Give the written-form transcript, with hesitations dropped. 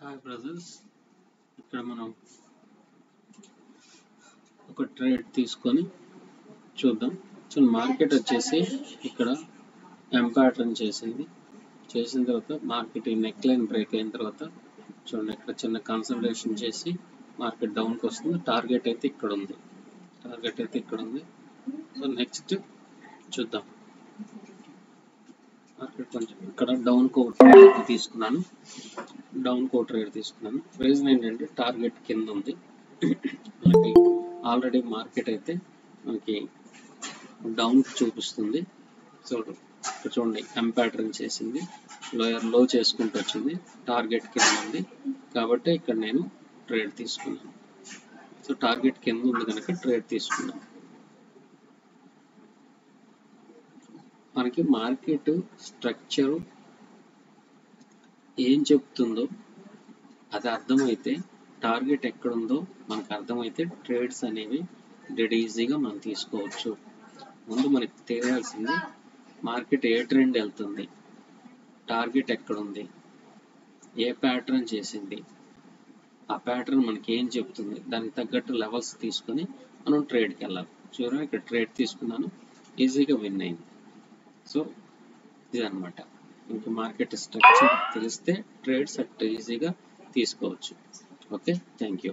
Hi brothers, ఇక్కడ మనం ఒక ట్రేడ్ తీసుకొని చూద్దాం. సో మార్కెట్ వచ్చేసి ఇక్కడ ఎం ప్యాటర్న్ చేసిన తర్వాత మార్కెట్ ఈ నెక్ లైన్ బ్రేక్ అయిన తర్వాత చూడండి, ఇక్కడ చిన్న కన్సల్టేషన్ చేసి మార్కెట్ డౌన్కి వస్తుంది. టార్గెట్ అయితే ఇక్కడ ఉంది. సో నెక్స్ట్ చూద్దాం. మార్కెట్ కొంచెం ఇక్కడ డౌన్ కో ట్రేడ్ తీసుకున్నాను. రీజన్ ఏంటంటే టార్గెట్ కింద ఉంది. మనకి ఆల్రెడీ మార్కెట్ అయితే మనకి డౌన్ చూపిస్తుంది. సో ఇక్కడ చూడండి, ఎం ప్యాటర్న్ చేసింది, లోయర్ లో చేసుకుంటూ వచ్చింది, టార్గెట్ కింద ఉంది కాబట్టి ఇక్కడ నేను ట్రేడ్ తీసుకున్నాను. సో టార్గెట్ కింద ఉంది కనుక ట్రేడ్ తీసుకున్నాను. మనకి మార్కెట్ స్ట్రక్చర్ ఏం చెప్తుందో అది అర్థమైతే, టార్గెట్ ఎక్కడుందో మనకు అర్థమైతే ట్రేడ్స్ అనేవి డెడ్ ఈజీగా మనం తీసుకోవచ్చు. ముందు మనకి తెలియాల్సింది మార్కెట్ ఏ ట్రెండ్ వెళ్తుంది, టార్గెట్ ఎక్కడుంది, ఏ ప్యాటర్న్ చేసింది, ఆ ప్యాటర్న్ మనకి ఏం చెప్తుంది, దానికి తగ్గట్టు లెవెల్స్ తీసుకొని మనం ట్రేడ్కి వెళ్ళాలి. చూడండి, ఇక్కడ ట్రేడ్ తీసుకున్నాను, ఈజీగా విన్ అయింది. సో ఇదన్నమాట. ఇంకా మార్కెట్ స్ట్రక్చర్ తెలిస్తే ట్రేడ్స్ అట్ ఈజీగా తీసుకోవచ్చు. Okay, thank you.